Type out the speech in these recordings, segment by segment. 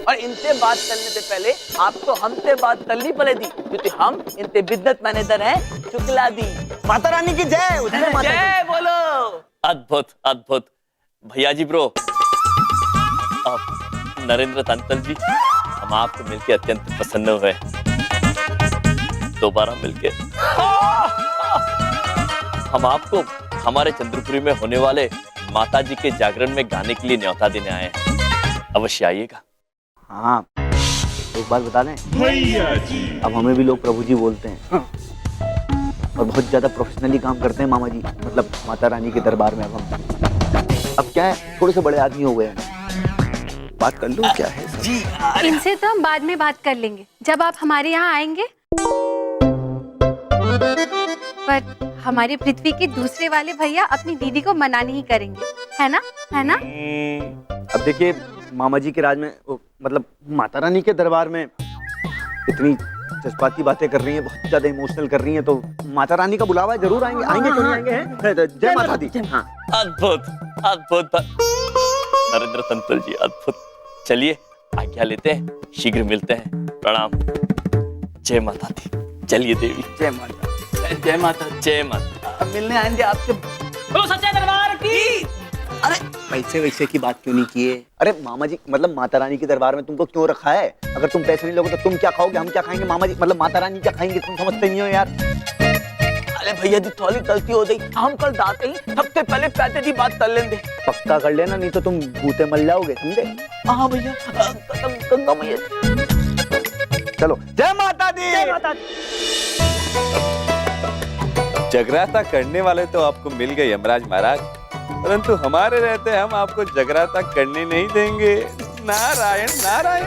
और इनसे बात करने से पहले आपको हमसे बात करनी पड़ेगी, क्योंकि हम इनसे बिजनेस मैनेजर हैं शुक्ला दी। माता रानी की जय। जय बोलो। अद्भुत अद्भुत भैया जी ब्रो, नरेंद्र तंतल जी, हम आपको मिलके अत्यंत प्रसन्न हुए। दोबारा मिलके हम आपको हमारे चंद्रपुरी में होने वाले माता जी के जागरण में गाने के लिए न्योता देने आए हैं, अवश्य आइएगा। हाँ, एक बात बता दें भैया जी, अब हमें भी लोग प्रभु जी बोलते हैं और बहुत ज्यादा प्रोफेशनली काम करते हैं मामा जी, मतलब माता रानी के दरबार में। अब क्या है, थोड़े से बड़े आदमी हो गए हैं, बात कर लो क्या है जी। इनसे तो हम बाद में बात कर लेंगे जब आप हमारे यहाँ आएंगे। पर हमारी पृथ्वी के दूसरे वाले भैया अपनी दीदी को मना नहीं करेंगे, है ना? है ना? अब देखिए मामा जी के राज में, मतलब माता रानी के दरबार में इतनी जज्बाती बातें कर रही हैं, बहुत ज्यादा इमोशनल कर रही हैं, तो माता रानी का बुलावा है, जरूर आएंगे। आएंगे क्यों नहीं आएंगे हैं? जय माता दी। हाँ। अद्भुत अद्भुत नरेंद्र तंतल जी, अद्भुत। चलिए आज्ञा लेते हैं, शीघ्र मिलते हैं। प्रणाम। जय माता दी। चलिए देवी। जय माता। जय माता। जय माता। अब मिलने आएंगे आपसे। बोलो सच्चे दरबार की। अरे पैसे वैसे की बात क्यों नहीं किए? अरे मामा जी, मतलब माता रानी के दरबार में तुमको क्यों रखा है? अगर तुम पैसे नहीं लोगे तो तुम क्या खाओगे, हम क्या खाएंगे? मामा जी, मतलब माता रानी क्या खाएंगे, तुम समझते नहीं हो यार। अरे भैया जी, थोड़ी गलती हो गई, हम कल जाते ही सबसे पहले पैसे की बात कर लेंगे। पक्का कर लेना, नहीं तो तुम भूते मल जाओगे, समझे? हाँ भैया, गंगा मैया। चलो, जय माता दी। जय माता दी। जगराता करने वाले तो आपको मिल गए यमराज महाराज, परंतु हमारे रहते हम आपको जगराता करने नहीं देंगे। नारायण नारायण।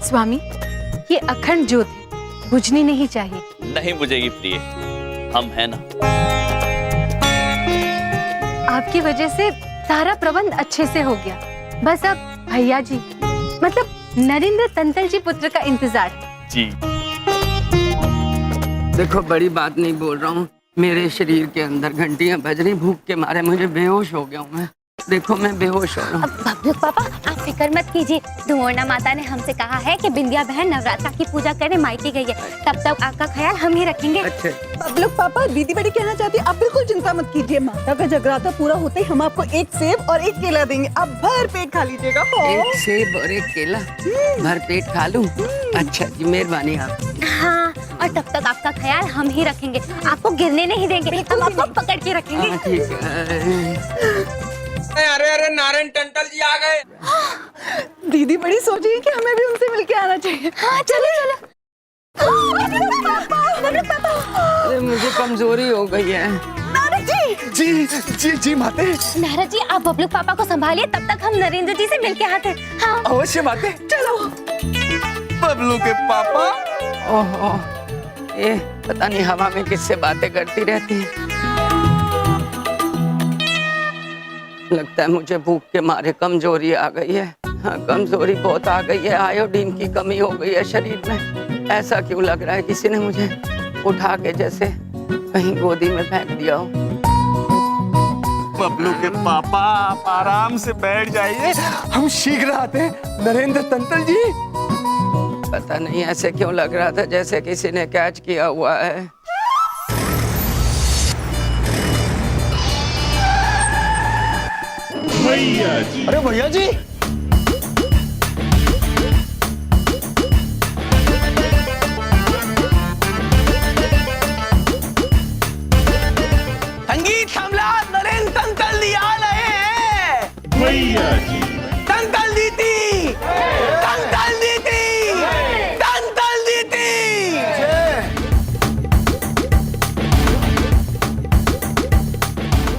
स्वामी, ये अखंड ज्योत है, बुझनी नहीं चाहिए। नहीं बुझेगी प्रिय, हम हैं ना। आपकी वजह से सारा प्रबंध अच्छे से हो गया। बस अब भैया जी, मतलब नरेंद्र तंतल जी पुत्र का इंतजार जी। देखो, बड़ी बात नहीं बोल रहा हूँ, मेरे शरीर के अंदर घंटियां बज रही, भूख के मारे मुझे बेहोश हो गया हूँ मैं। देखो मैं बेहोश हो रहा हूँ। बबलू पापा, आप फिक्र मत कीजिए, धुआना माता ने हमसे कहा है कि बिंदिया बहन नवरात्रा की पूजा करने मायके गई है, तब तक आपका ख्याल हम ही रखेंगे। अच्छा। बबलू पापा, दीदी बड़ी कहना चाहती है, आप बिल्कुल चिंता मत कीजिए। माता का जगराता पूरा होते ही हम आपको एक सेब और एक केला देंगे, आप भर पेट खा लीजिएगा। एक सेब और एक केला भर पेट खा लूं? अच्छा जी, मेहरबानी आप। हाँ, और तब तक आपका ख्याल हम ही रखेंगे, आपको गिरने नहीं देंगे, हम आपको पकड़ के रखेंगे। हाँ, ठीक है। अरे अरे, नारायण टंटल जी आ गए। दीदी बड़ी सोच रही है कि हमें भी उनसे मिलके आना चाहिए। हाँ, चलो चलो। अरे मुझे कमजोरी हो गई है। जी जी जी माते। नारद जी, आप बबलू पापा को संभालिए, तब तक हम नरेंद्र जी से मिलके आते हैं। हाँ अवश्य माते। चलो। बबलू के पापा। ओहो, ये पता नहीं हवा में किससे बातें करती रहती है। लगता है मुझे भूख के मारे कमजोरी आ गई है। हाँ, कमजोरी बहुत आ गई है, आयोडीन की कमी हो गई है शरीर में। ऐसा क्यों लग रहा है किसी ने मुझे उठा के जैसे कहीं गोदी में फेंक दिया हो। बबलू के पापा, आप आराम से बैठ जाइए, हम शीघ्र आते हैं। नरेंद्र तंतल जी। पता नहीं ऐसे क्यों लग रहा था जैसे किसी ने कैच किया हुआ है। भैया जी। अरे भैया जी, संगीत सम्राट नरेंद्र तंतल दी आ रहे हैं। भैया जी। तंतल दीदी, तंतल दीदी, तंतल दीदी।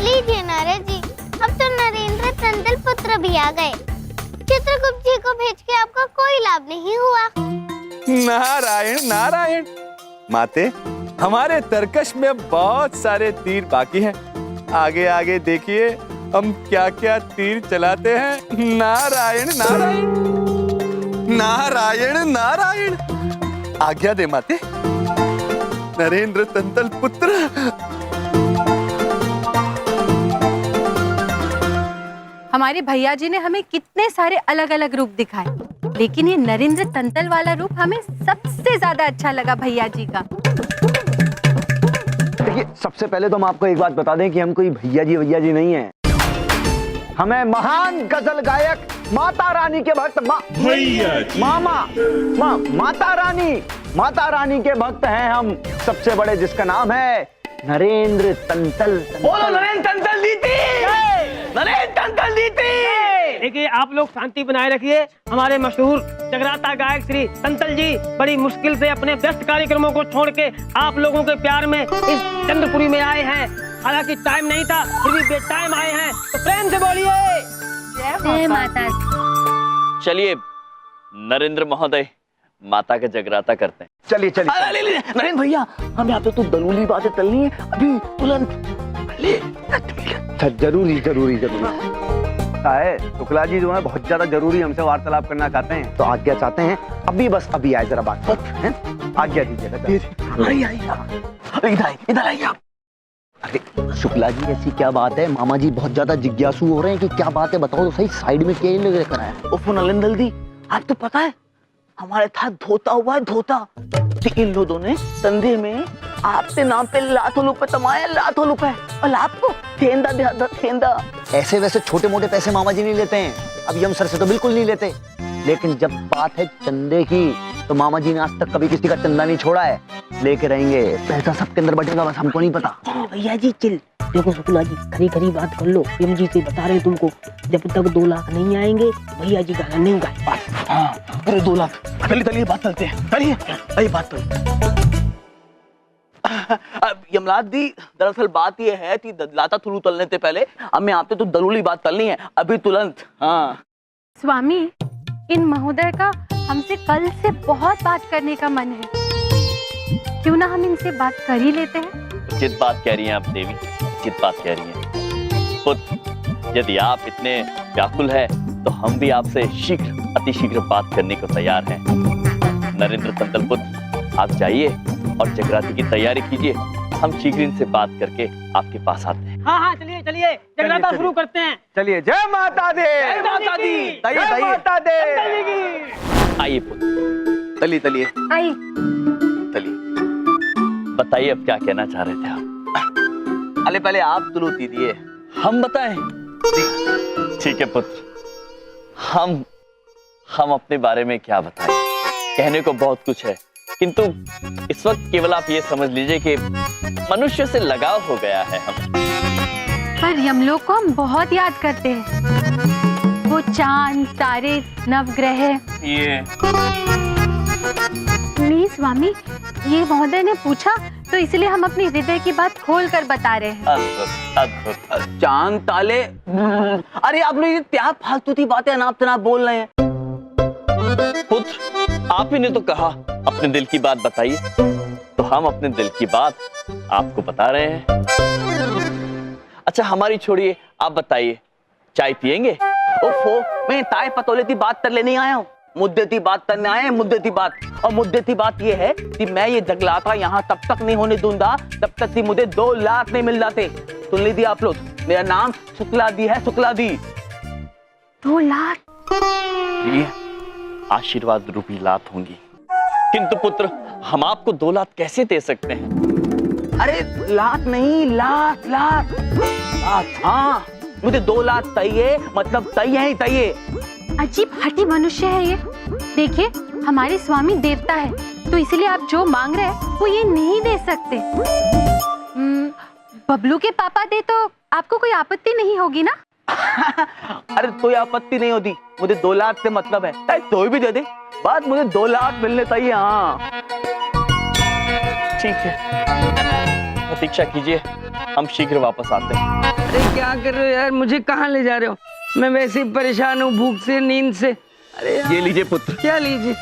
लीजिए नारद जी, अब तो नरेंद्र तंतल पुत्र भी आ गए। चित्रगुप्त जी को भेज के आपका कोई लाभ नहीं हुआ। नारायण नारायण। माते, हमारे तरकश में बहुत सारे तीर बाकी हैं। आगे आगे देखिए हम क्या क्या तीर चलाते हैं। नारायण नारायण। नारायण नारायण। आज्ञा दे माते। नरेंद्र तंतल पुत्र। हमारे भैया जी ने हमें कितने सारे अलग अलग रूप दिखाए, लेकिन ये नरेंद्र तंतल वाला रूप हमें सबसे ज्यादा अच्छा लगा भैया जी का। देखिए, सबसे पहले तो हम आपको एक बात बता दें कि हम कोई भैया जी नहीं हैं। हमें महान गजल गायक माता रानी के भक्त माता रानी के भक्त हैं हम, सबसे बड़े, जिसका नाम है नरेंद्र तंतल। बोलो नरेंद्र तंतल दीदी, नरेंद्र तंतल दीदी। देखिए, आप लोग शांति बनाए रखिए। हमारे मशहूर जगराता गायक श्री तंतल जी बड़ी मुश्किल से अपने व्यस्त कार्यक्रमों को छोड़ के आप लोगों के प्यार में इस चंद्रपुरी में आए हैं। हालांकि टाइम नहीं था, फिर भी बेटाइम आए हैं, तो प्रेम से बोलिए जय माता। चलिए नरेंद्र महोदय, माता का जगराता करते हैं। चलिए चलिए। नरेंद्र भैया, हम यहाँ पे तो दलूली बातें चलनी है अभी तुरंत। जरूरी है। शुक्ला जी जो है बहुत ज्यादा जरूरी हमसे वार्तालाप करना चाहते हैं, तो आज्ञा चाहते हैं अभी आए, जरा बात है, आज्ञा दीजिएगा। इधर आइए आप। अरे शुक्ला जी, ऐसी क्या बात है? मामा जी बहुत ज्यादा जिज्ञासु हो रहे हैं कि क्या बात है, बताओ तो सही। साइड में क्या लेकर आया? उफ नरेंद्र दी, आपको पता है हमारे साथ धोता हुआ है, धोता। तो इन लोगों ने संधे में आपके नाम पे लाखों रुपए कमाए, लाखों रुपए, और आपको थेंदा दिया, थेंदा। ऐसे वैसे छोटे मोटे पैसे मामा जी नहीं लेते हैं, अब यम सर से तो बिल्कुल नहीं लेते, लेकिन जब बात है चंदे की तो मामा जी ने आज तक कभी किसी का चंदा नहीं छोड़ा है। लेके रहेंगे, पैसा सबके अंदर बटेगा, बस हमको नहीं पता। भैया जी चिल। देखो शुक्ला जी, खरी बात कर लो। एम जी से बता रहे तुमको, जब तक 2 लाख नहीं आएंगे भैया जी गाना नहीं गाए। हाँ, अरे 2 लाख। चलिए बात करते हैं, चलिए बात करते। अब यमराज दी, दरअसल बात ये है कि लाता थुलू तलने से पहले हमें आपसे तो दलूली बात करनी है अभी तुरंत। हाँ स्वामी, इन महोदय का हमसे कल से बहुत बात करने का मन है, क्यों ना हम इनसे बात कर ही लेते हैं। उचित बात कह रही हैं आप देवी, उचित बात कह रही हैं। पुत्र, यदि आप इतने व्याकुल है तो हम भी आपसे शीघ्र, अति शीघ्र बात करने को तैयार हैं। नरेंद्र तंतल पुत्र, आप जाइए और जगराते की तैयारी कीजिए, हम शीघ्र इनसे बात करके आपके पास आते हैं। हाँ, चलिए जगराता शुरू करते हैं। चलिए। जय माता दी। जय माता दी। जय माता दी। आइए पुत्र, तलिए आइए। बताइए अब क्या कहना चाह रहे थे आप? अरे पहले आप तुलू दीजिए। हम बताएं? ठीक है पुत्र, हम अपने बारे में क्या बताएं, कहने को बहुत कुछ है, किंतु इस वक्त केवल आप ये समझ लीजिए कि मनुष्य से लगाव हो गया है हमें। पर यमलोक को हम बहुत याद करते हैं, वो चांद, तारे, नवग्रह। ये नहीं स्वामी, ये महोदय ने पूछा तो इसलिए हम अपनी हृदय की बात खोल कर बता रहे हैं। अद्भुत। चांद, ताले। अरे आप लोग ये क्या फालतू की बातें अनाप शनाप बोल रहे हैं? पुत्र, आप ही ने तो कहा अपने दिल की बात बताइए, तो हम अपने दिल की बात आपको बता रहे हैं। अच्छा हमारी छोड़िए, आप बताइए, चाय पियेंगे? ओफो, मैं ताए पतोले की बात कर लेने आया हूँ, मुद्दे की बात करने आए हैं, मुद्दे की बात। और मुद्दे की बात ये है कि मैं ये जगलाता यहाँ तब तक नहीं होने दूंगा तब तक कि मुझे 2 लाख नहीं मिल जाते। सुन लीजिए आप लोग, मेरा नाम शुक्ला दी है, शुक्ला दी। 2 लाख? ये आशीर्वाद रूपी लात होंगी, किंतु पुत्र हम आपको 2 लाख कैसे दे सकते हैं? अरे लाख नहीं, लाख। हाँ, मुझे 2 लाख चाहिए, मतलब चाहिए। अजीब हठी मनुष्य है ये। देखिए, हमारे स्वामी देवता है, तो इसलिए आप जो मांग रहे हैं वो ये नहीं दे सकते। बबलू के पापा दे तो आपको कोई आपत्ति नहीं होगी ना? अरे कोई आपत्ति नहीं होती, मुझे 2 लाख से मतलब है, चाहे तो भी दे दे, बात मुझे 2 लाख मिलने चाहिए। हाँ ठीक है, प्रतीक्षा कीजिए, हम शीघ्र वापस आते हैं। अरे क्या कर रहे हो यार, मुझे कहाँ ले जा रहे हो? मैं वैसे ही परेशान हूँ, भूख से, नींद से। अरे ये लीजिए पुत्र। क्या लीजिए?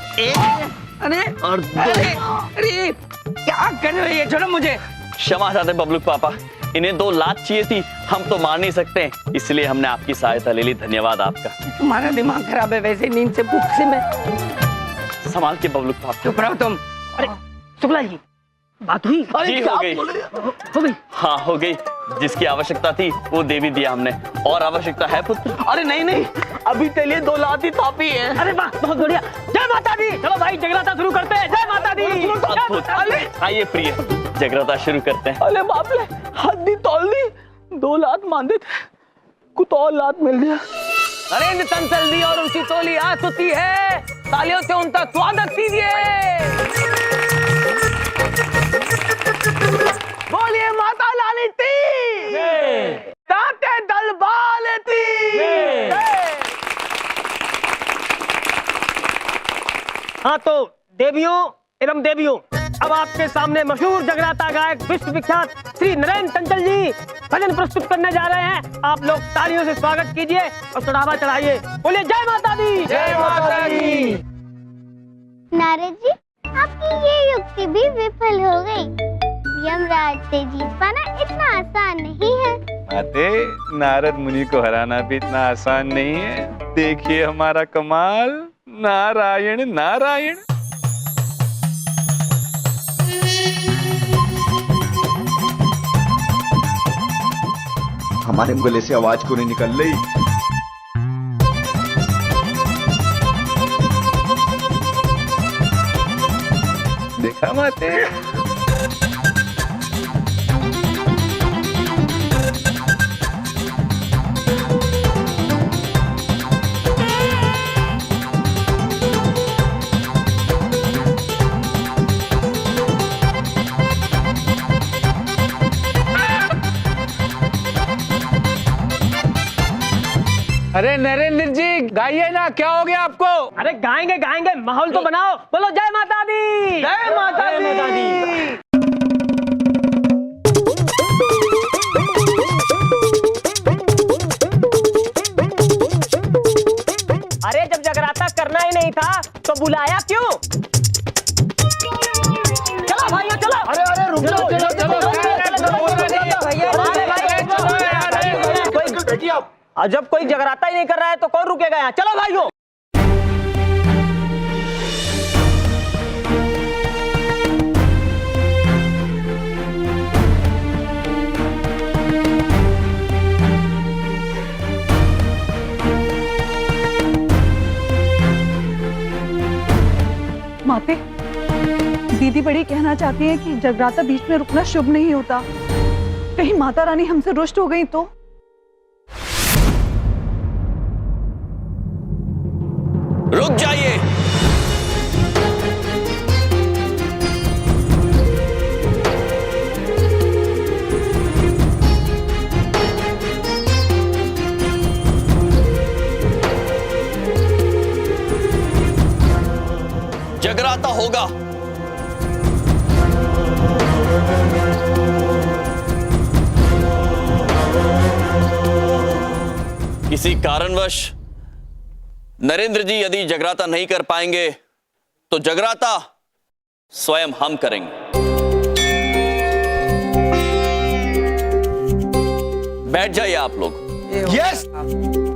अरे और अरे क्या कर रहे हो, ये छोड़ो मुझे। क्षमा चाहते बबलू पापा, इन्हें 2 लाख चाहिए थी, हम तो मार नहीं सकते, इसलिए हमने आपकी सहायता ले ली। धन्यवाद आपका। तुम्हारा दिमाग खराब है, वैसे नींद से, भूख से मैं। संभाल के बबलू पापा। चुप रहो तुम। अरे शुक्ला जी, बात हुई? जी हो गई। हो गई? हाँ हो गई। जिसकी आवश्यकता थी वो दे भी दिया हमने। और आवश्यकता है पुत्र? अरे नहीं नहीं, अभी तेरे लिए 2 लात ही थापी है। अरे वाह, बहुत बढ़िया। जय माता दी। चलो भाई जगराता शुरू करते हैं। जय माता दी। अद्भुत। आइए प्रिय, जगराता शुरू करते हैं। अरे बाप रे, हद्दी तोल दी। 2 लात मांगे थे, कुछ और लात मिल गया। नरेंद्र तंतल दी और उनकी टोली आ चुकी है। तालियों से उनका स्वागत कीजिए। बोलिए माता लाली ती, ताते दलबाल ती। हाँ तो देवियों एवं देवियों, अब आपके सामने मशहूर जगराता गायक विश्व विख्यात श्री नरेंद्र तंतल जी भजन प्रस्तुत करने जा रहे हैं। आप लोग तालियों से स्वागत कीजिए और चढ़ावा चढ़ाइए। बोलिए जय माता दी। जय माता दी। नारद जी, आपकी ये युक्ति भी विफल हो गई। यमराज से जीत पाना इतना आसान नहीं है। माते, नारद मुनि को हराना भी इतना आसान नहीं है। देखिए हमारा कमाल। नारायण नारायण। हमारे गले से आवाज क्यों नहीं निकल रही? देखा माते? अरे नरेंद्र जी गाइए ना, क्या हो गया आपको? अरे गाएंगे गाएंगे, माहौल तो बनाओ। बोलो जय माता दी। जय माता दी। अरे जब जगराता करना ही नहीं था तो बुलाया क्यों? चलो भाइयों चलो। अरे अरे रुक जाओ, चलो चलो। और जब कोई जगराता ही नहीं कर रहा है तो कौन रुकेगा यहाँ? चलो भाइयों। माते, दीदी बड़ी कहना चाहती हैं कि जगराता बीच में रुकना शुभ नहीं होता। कहीं माता रानी हमसे रुष्ट हो गई तो? रुक जाइए। जगराता होगा। किसी कारणवश नरेंद्र जी यदि जगराता नहीं कर पाएंगे तो जगराता स्वयं हम करेंगे। बैठ जाइए आप लोग। यस,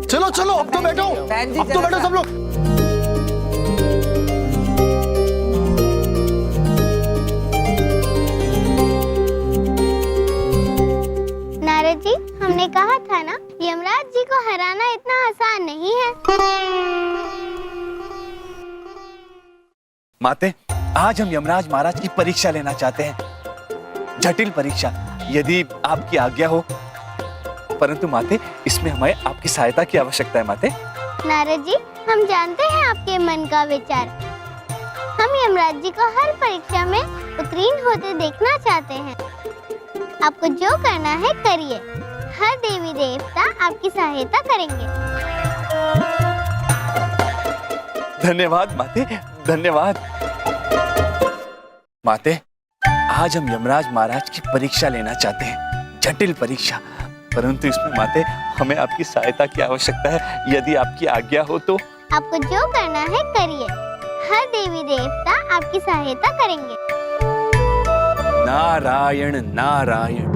चलो चलो, अब तो बैठो, अब तो बैठो सब लोग। नारद जी, हमने कहा था ना, यमराज जी को हराना इतना आसान नहीं है। माते, आज हम यमराज महाराज की परीक्षा लेना चाहते हैं। जटिल परीक्षा, यदि आपकी आज्ञा हो। परंतु माते, इसमें हमें आपकी सहायता की आवश्यकता है माते। नारद जी, हम जानते हैं आपके मन का विचार। हम यमराज जी को हर परीक्षा में उत्तीर्ण होते देखना चाहते हैं। आपको जो करना है करिए। हर देवी देवता आपकी सहायता करेंगे। धन्यवाद माते, धन्यवाद। माते, आज हम यमराज महाराज की परीक्षा लेना चाहते हैं। जटिल परीक्षा, परंतु इसमें माते हमें आपकी सहायता की आवश्यकता है। यदि आपकी आज्ञा हो तो। आपको जो करना है करिए। हर देवी देवता आपकी सहायता करेंगे। नारायण नारायण।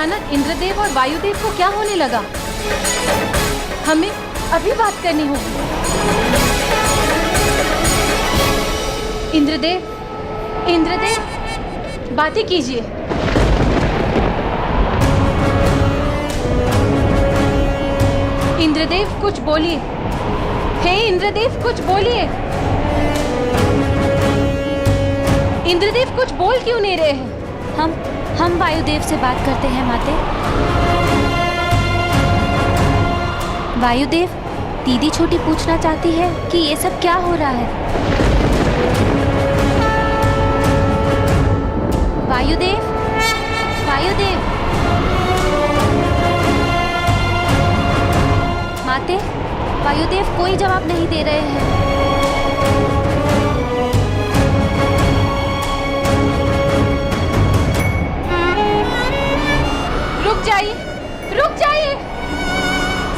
अचानक इंद्रदेव और वायुदेव को क्या होने लगा? हमें अभी बात करनी होगी। इंद्रदेव, इंद्रदेव, बातें कीजिए। इंद्रदेव कुछ बोलिए। हे इंद्रदेव कुछ बोलिए। इंद्रदेव कुछ बोल क्यों नहीं रहे हैं? हम वायुदेव से बात करते हैं माते। वायुदेव, दीदी छोटी पूछना चाहती है कि ये सब क्या हो रहा है। वायुदेव, वायुदेव, माते, वायुदेव कोई जवाब नहीं दे रहे हैं। रुक जाइए, रुक जाइए,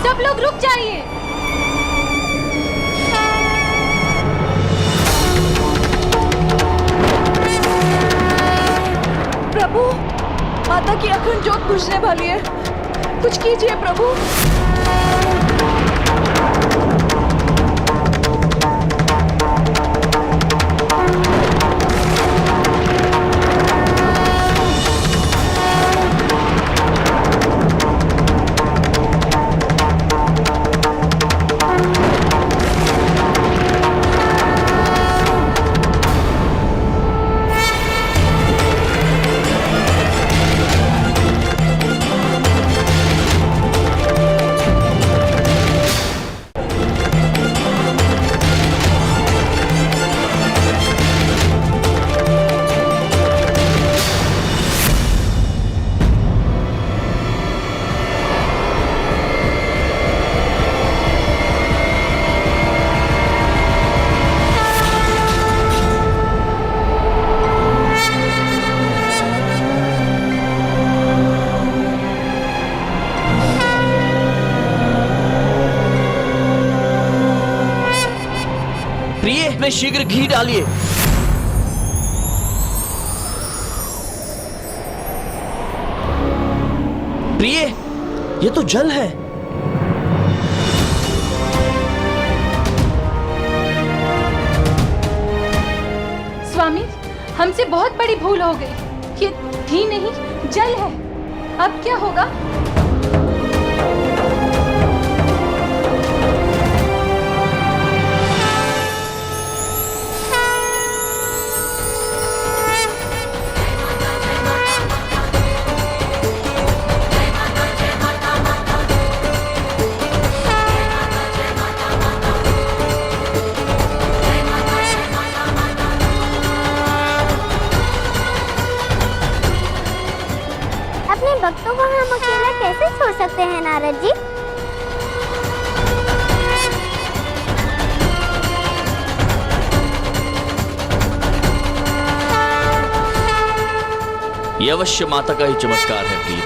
सब लोग रुक जाइए। प्रभु, माता की अखंड ज्योत बुझने वाली है, कुछ कीजिए प्रभु। इसमें शीघ्र घी डालिए। प्रिय, ये तो जल है। स्वामी, हमसे बहुत बड़ी भूल हो गई। ये घी नहीं, जल है। अब क्या होगा? भक्तों को हम अकेला कैसे छोड़ सकते हैं नारद जी? ये अवश्य माता का ही चमत्कार है प्रिय।